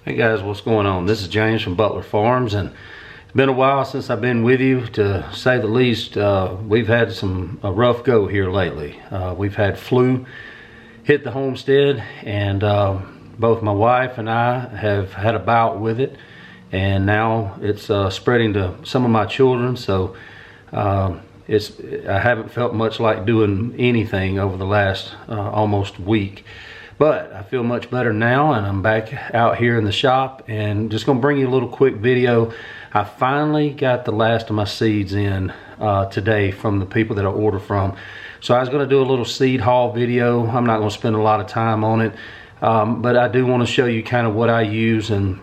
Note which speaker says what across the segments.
Speaker 1: Hey guys, what's going on? This is James from Butler Farms, and it's been a while since I've been with you, to say the least. We've had a rough go here lately. We've had flu hit the homestead, and both my wife and I have had a bout with it, and now it's spreading to some of my children. So I haven't felt much like doing anything over the last almost week. But I feel much better now, and I'm back out here in the shop, and just gonna bring you a little quick video. I finally got the last of my seeds in today from the people that I order from. So I was gonna do a little seed haul video. I'm not gonna spend a lot of time on it, but I do wanna show you kind of what I use. And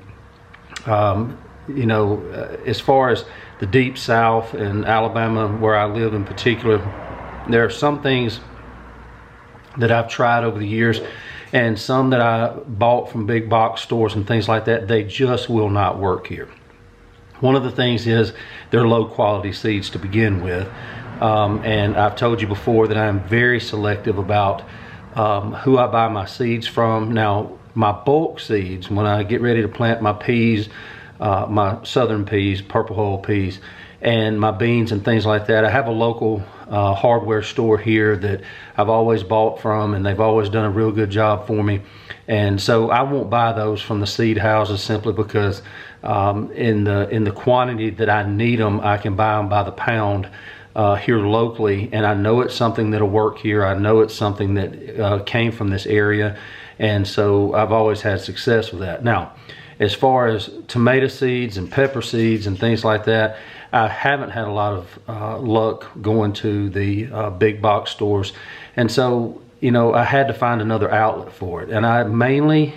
Speaker 1: you know, as far as the deep South and Alabama, where I live in particular, there are some things that I've tried over the years, and some that I bought from big box stores and things like that, they just will not work here. One of the things is they're low quality seeds to begin with, and I've told you before that I'm very selective about who I buy my seeds from. Now, my bulk seeds, when I get ready to plant my peas, my southern peas, purple hull peas, and my beans and things like that, I have a local hardware store here that I've always bought from, and they've always done a real good job for me. And so I won't buy those from the seed houses, simply because in the quantity that I need them, I can buy them by the pound here locally, and I know it's something that'll work here. I know it's something that came from this area, and so I've always had success with that. Now, as far as tomato seeds and pepper seeds and things like that, I haven't had a lot of luck going to the big box stores. And so, you know, I had to find another outlet for it. And I mainly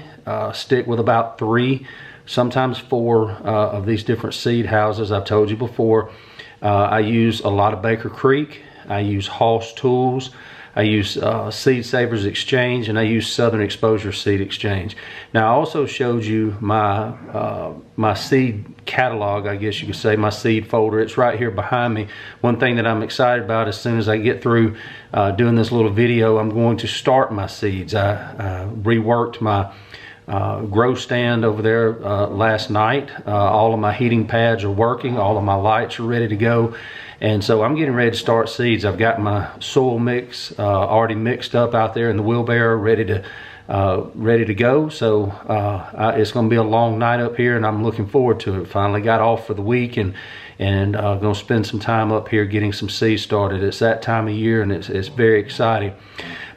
Speaker 1: stick with about 3, sometimes 4 of these different seed houses. I've told you before, I use a lot of Baker Creek. I use Hoss Tools. I use Seed Savers Exchange, and I use Southern Exposure Seed Exchange. Now, I also showed you my my seed catalog, I guess you could say, my seed folder. It's right here behind me. One thing that I'm excited about, as soon as I get through doing this little video, I'm going to start my seeds. I reworked my grow stand over there last night. All of my heating pads are working. All of my lights are ready to go. And so I'm getting ready to start seeds. I've got my soil mix already mixed up out there in the wheelbarrow, ready to go. So it's going to be a long night up here, and I'm looking forward to it. Finally got off for the week, and going to spend some time up here getting some seeds started. It's that time of year, and it's very exciting.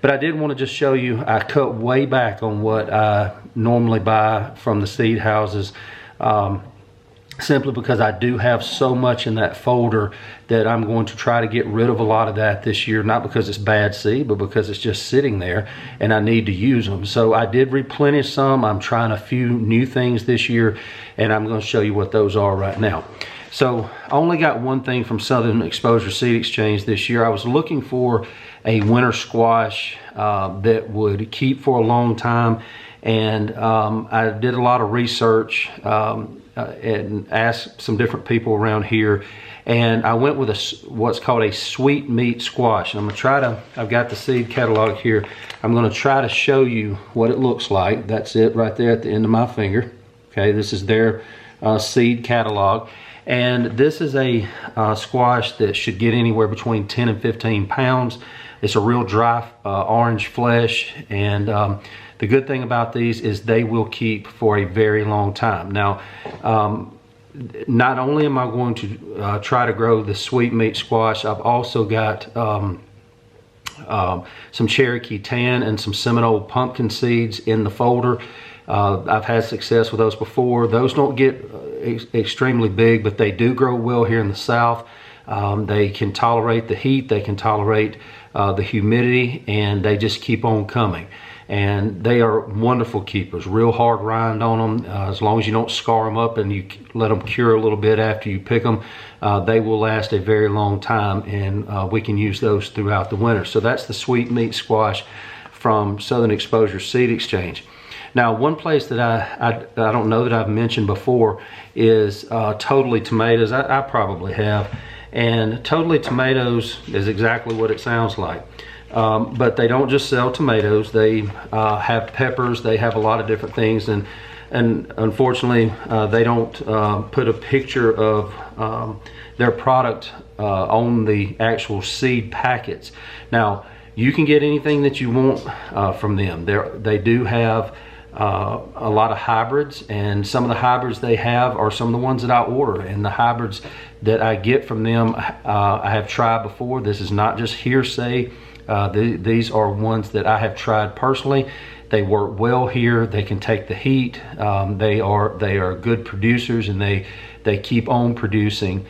Speaker 1: But I did want to just show you, I cut way back on what I normally buy from the seed houses, simply because I do have so much in that folder that I'm going to try to get rid of a lot of that this year, not because it's bad seed, but because it's just sitting there and I need to use them. So I did replenish some. I'm trying a few new things this year, and I'm going to show you what those are right now. So I only got one thing from Southern Exposure Seed Exchange this year. I was looking for a winter squash that would keep for a long time, and I did a lot of research and asked some different people around here, and I went with what's called a sweet meat squash. And I'm gonna I've got the seed catalog here. I'm gonna try to show you what it looks like. That's it right there at the end of my finger. Okay, this is their seed catalog. And this is a squash that should get anywhere between 10 and 15 pounds. It's a real dry orange flesh, and the good thing about these is they will keep for a very long time. Now, not only am I going to try to grow the sweet meat squash, I've also got some Cherokee Tan and some Seminole pumpkin seeds in the folder. I've had success with those before. Those don't get extremely big, but they do grow well here in the South. They can tolerate the heat, they can tolerate the humidity, and they just keep on coming. And they are wonderful keepers, real hard rind on them. As long as you don't scar them up and you let them cure a little bit after you pick them, they will last a very long time, and we can use those throughout the winter. So that's the sweet meat squash from Southern Exposure Seed Exchange. Now, one place that I don't know that I've mentioned before is Totally Tomatoes. I probably have. And Totally Tomatoes is exactly what it sounds like. But they don't just sell tomatoes. They have peppers. They have a lot of different things. And and unfortunately they don't put a picture of their product on the actual seed packets. Now, you can get anything that you want from them. They do have a lot of hybrids, and some of the hybrids they have are some of the ones that I order, and the hybrids that I get from them I have tried before. This is not just hearsay. These are ones that I have tried personally. They work well here. They can take the heat. They are good producers, and they keep on producing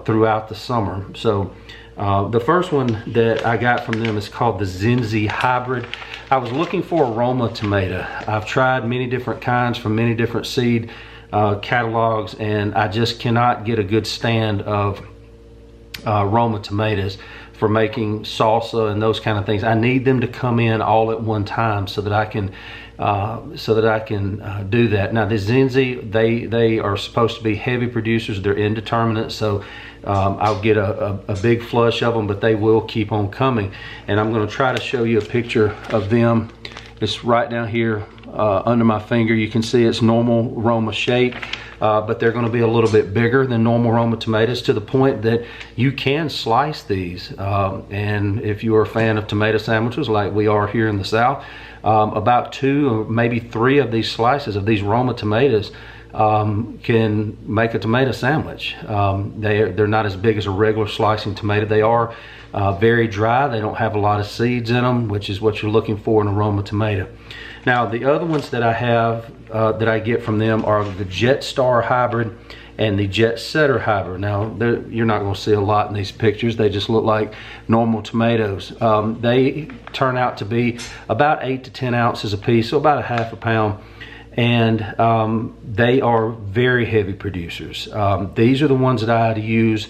Speaker 1: throughout the summer. So the first one that I got from them is called the Zenzi Hybrid. I was looking for a Roma tomato. I've tried many different kinds from many different seed catalogs, and I just cannot get a good stand of Roma tomatoes for making salsa and those kind of things. I need them to come in all at one time so that I can do that. Now the Zenzi, they are supposed to be heavy producers. They're indeterminate, so I'll get a big flush of them, but they will keep on coming. And I'm going to try to show you a picture of them. It's right down here under my finger. You can see it's normal Roma shape. But they're going to be a little bit bigger than normal Roma tomatoes, to the point that you can slice these. And if you are a fan of tomato sandwiches like we are here in the South, about 2 or maybe 3 of these slices of these Roma tomatoes can make a tomato sandwich. They're not as big as a regular slicing tomato. They are very dry. They don't have a lot of seeds in them, which is what you're looking for in a Roma tomato. Now the other ones that I have that I get from them are the Jet Star Hybrid and the Jet Setter Hybrid. Now you're not going to see a lot in these pictures. They just look like normal tomatoes. They turn out to be about 8 to 10 ounces a piece, so about a half a pound. And they are very heavy producers. These are the ones that I use.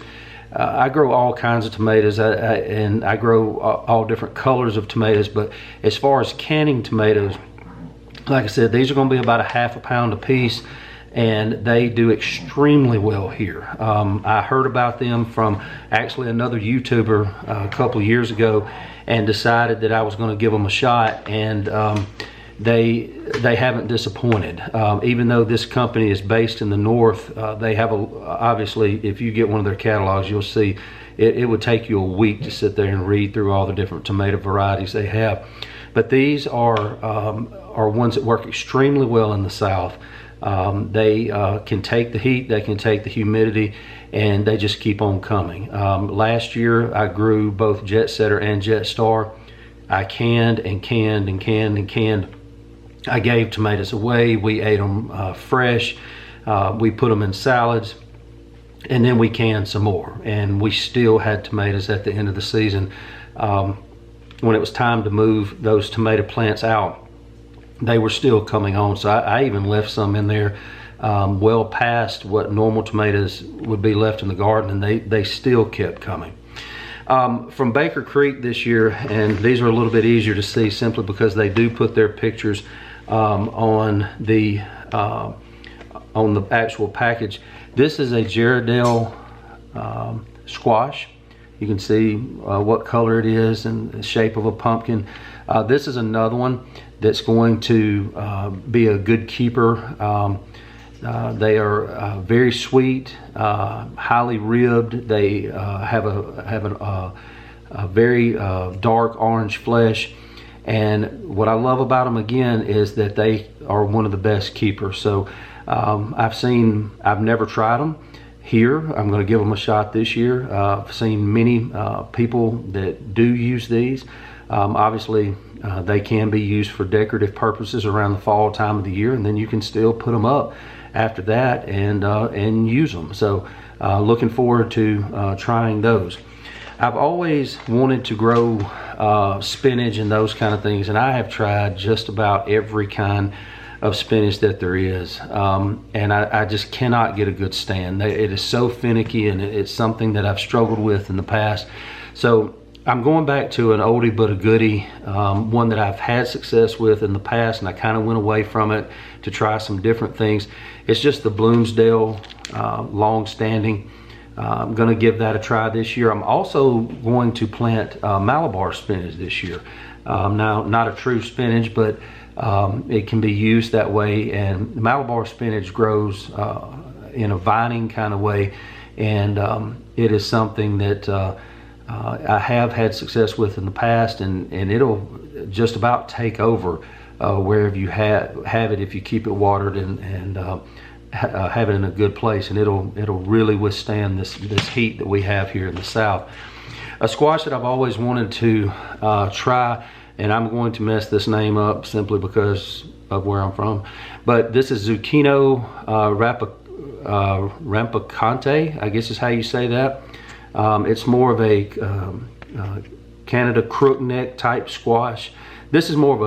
Speaker 1: I grow all kinds of tomatoes, and I grow all different colors of tomatoes, but as far as canning tomatoes, like I said, these are going to be about a half a pound a piece, and they do extremely well here. I heard about them from actually another YouTuber a couple of years ago, and decided that I was going to give them a shot, and they haven't disappointed. Even though this company is based in the north, they have obviously, if you get one of their catalogs, you'll see it would take you a week to sit there and read through all the different tomato varieties they have. But these are ones that work extremely well in the South. They can take the heat, they can take the humidity, and they just keep on coming. Last year I grew both Jet Setter and Jet Star. I canned and canned and canned and canned. I gave tomatoes away. We ate them fresh. We put them in salads, and then we canned some more. And we still had tomatoes at the end of the season. When it was time to move those tomato plants out, they were still coming on. So I even left some in there well past what normal tomatoes would be left in the garden, and they still kept coming. From Baker Creek this year, and these are a little bit easier to see simply because they do put their pictures on the actual package. This is a Gerardale squash. You can see what color it is and the shape of a pumpkin. This is another one that's going to be a good keeper. They are very sweet, highly ribbed. They have a very dark orange flesh. And what I love about them again is that they are one of the best keepers. So I've never tried them here. I'm going to give them a shot this year. I've seen many people that do use these. Obviously, they can be used for decorative purposes around the fall time of the year, and then you can still put them up after that and use them. So looking forward to trying those. I've always wanted to grow spinach and those kind of things, and I have tried just about every kind of spinach that there is, and I just cannot get a good stand. It is so finicky, and it's something that I've struggled with in the past. So I'm going back to an oldie but a goodie, one that I've had success with in the past, and I kind of went away from it to try some different things. It's just the Bloomsdale long-standing. I'm going to give that a try this year. I'm also going to plant Malabar spinach this year. Now, not a true spinach, but it can be used that way. And Malabar spinach grows in a vining kind of way, and it is something that I have had success with in the past, and it'll just about take over wherever you have it if you keep it watered and have it in a good place, and it'll really withstand this heat that we have here in the South. A squash that I've always wanted to try, and I'm going to mess this name up simply because of where I'm from, but this is Zucchino rampicante, I guess is how you say that. It's more of a Canada crookneck type squash. This is more of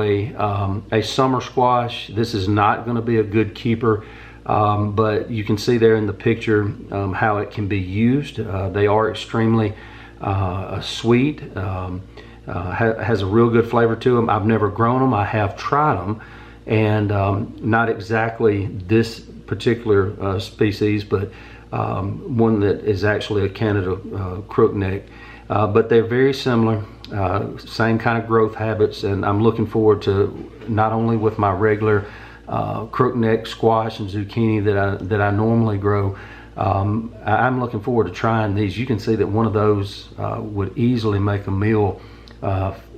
Speaker 1: a summer squash. This is not going to be a good keeper, but you can see there in the picture how it can be used. They are extremely sweet, has a real good flavor to them. I've never grown them. I have tried them, and not exactly this particular species, but one that is actually a Canada crookneck, but they're very similar, same kind of growth habits, and I'm looking forward to, not only with my regular crookneck squash and zucchini that I normally grow, I'm looking forward to trying these. You can see that one of those would easily make a meal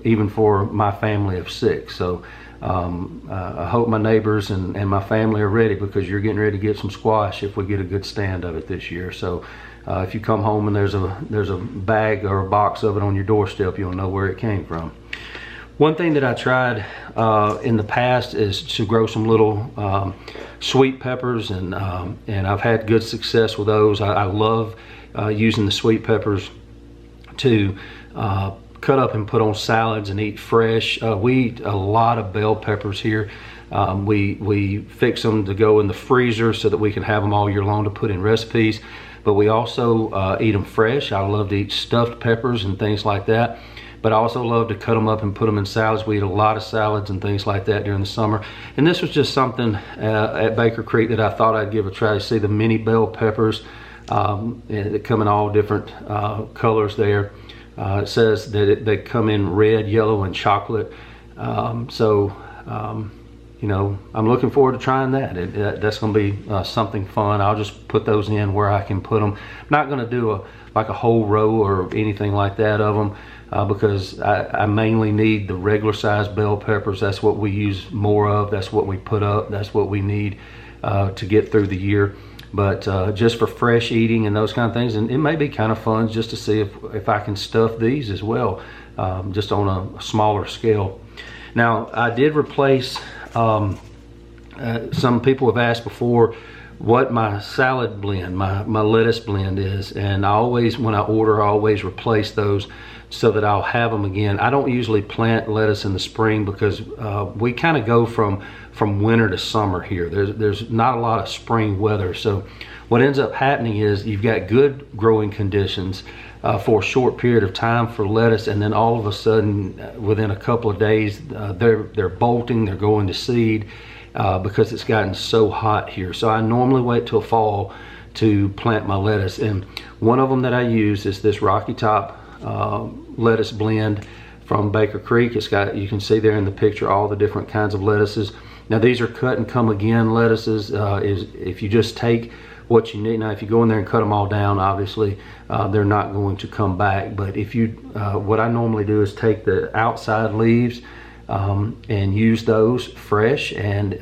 Speaker 1: even for my family of 6. So I hope my neighbors and my family are ready, because you're getting ready to get some squash if we get a good stand of it this year. So if you come home and there's a bag or a box of it on your doorstep, you'll know where it came from. One thing that I tried in the past is to grow some little sweet peppers, and I've had good success with those. I love using the sweet peppers to cut up and put on salads and eat fresh. We eat a lot of bell peppers here. We fix them to go in the freezer so that we can have them all year long to put in recipes, but we also eat them fresh. I love to eat stuffed peppers and things like that, but I also love to cut them up and put them in salads. We eat a lot of salads and things like that during the summer, and this was just something at Baker Creek that I thought I'd give a try. To see the mini bell peppers that come in all different colors there. It says that they come in red, yellow, and chocolate. You know, I'm looking forward to trying that. That's going to be something fun. I'll just put those in where I can put them. I'm not going to do like a whole row or anything like that of them, because I mainly need the regular size bell peppers. That's what we use more of. That's what we put up. That's what we need to get through the year. But just for fresh eating and those kind of things, and it may be kind of fun just to see if I can stuff these as well, just on a smaller scale. Now, I did replace, some people have asked before what my salad blend, my lettuce blend is, and I always, when I order, I always replace those so that I'll have them again. I don't usually plant lettuce in the spring because we kind of go from winter to summer here. There's not a lot of spring weather. So what ends up happening is you've got good growing conditions for a short period of time for lettuce, and then all of a sudden within a couple of days they're bolting, they're going to seed because it's gotten so hot here. So I normally wait till fall to plant my lettuce, and one of them that I use is this Rocky Top lettuce blend from Baker Creek. It's got, you can see there in the picture, all the different kinds of lettuces. Now these are cut and come again lettuces. If you just take what you need, now if you go in there and cut them all down, obviously they're not going to come back. But if you, what I normally do is take the outside leaves and use those fresh, and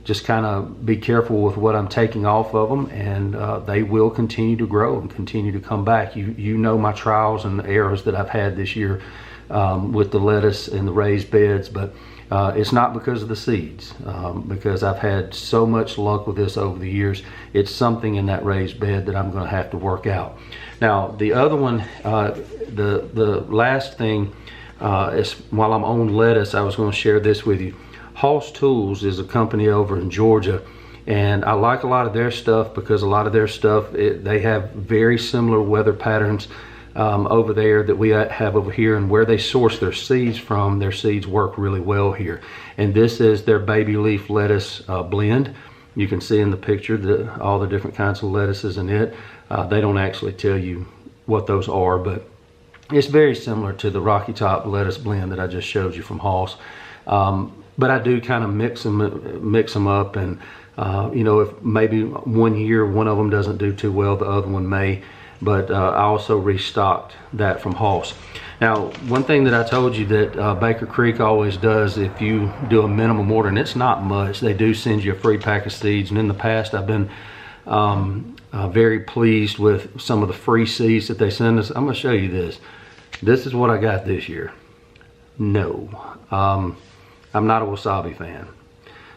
Speaker 1: just kind of be careful with what I'm taking off of them, and they will continue to grow and continue to come back. You know my trials and errors that I've had this year with the lettuce and the raised beds, but it's not because of the seeds, because I've had so much luck with this over the years. It's something in that raised bed that I'm going to have to work out. Now the other one, the last thing is, while I'm on lettuce, I was going to share this with you. Hoss Tools is a company over in Georgia, and I like a lot of their stuff because a lot of their stuff, they have very similar weather patterns over there that we have over here, and where they source their seeds from, their seeds work really well here. And this is their baby leaf lettuce blend. You can see in the picture all the different kinds of lettuces in it. They don't actually tell you what those are, but it's very similar to the Rocky Top lettuce blend that I just showed you from Hoss. but I do kind of mix them up, and you know, if maybe one year one of them doesn't do too well, the other one may. But I also restocked that from Hoss. Now, one thing that I told you that Baker Creek always does, if you do a minimum order, and it's not much, they do send you a free pack of seeds. And in the past, I've been very pleased with some of the free seeds that they send us. I'm going to show you this. This is what I got this year. No, I'm not a wasabi fan.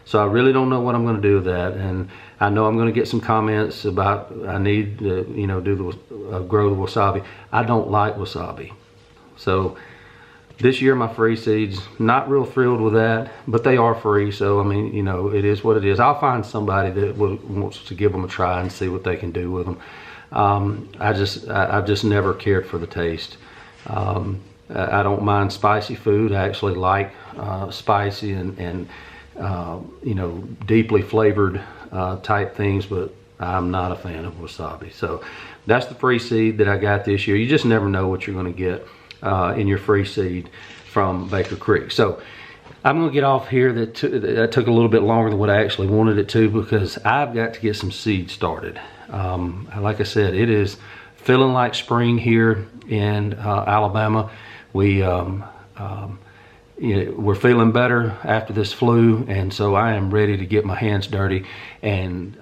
Speaker 1: So I really don't know what I'm going to do with that, and I know I'm going to get some comments about I need to, you know, do the grow the wasabi. I don't like wasabi. So this year my free seeds, not real thrilled with that, but they are free. So I mean, you know, it is what it is. I'll find somebody that wants to give them a try and see what they can do with them. I've just never cared for the taste. I don't mind spicy food. I actually like spicy and you know, deeply flavored type things, but I'm not a fan of wasabi. So that's the free seed that I got this year. You just never know what you're going to get in your free seed from Baker Creek. So I'm going to get off here. That took a little bit longer than what I actually wanted it to, because I've got to get some seeds started. Like I said, it is feeling like spring here in Alabama. We're feeling better after this flu, and so I am ready to get my hands dirty. And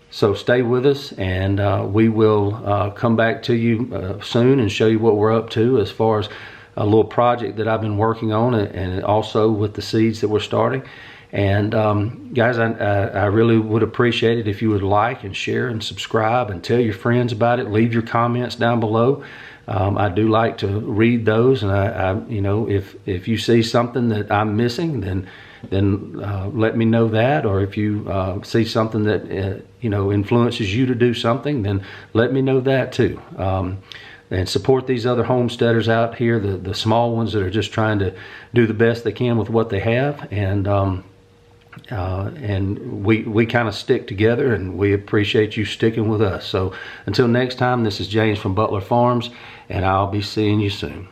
Speaker 1: so stay with us, and we will come back to you soon and show you what we're up to as far as a little project that I've been working on, and also with the seeds that we're starting. And guys, I really would appreciate it if you would like and share and subscribe and tell your friends about it. Leave your comments down below. I do like to read those, and I you know, if you see something that I'm missing, then let me know that. Or if you see something that you know, influences you to do something, then let me know that too. And support these other homesteaders out here, the small ones that are just trying to do the best they can with what they have. And we kind of stick together, and we appreciate you sticking with us. So until next time, this is James from Butler Farms, and I'll be seeing you soon.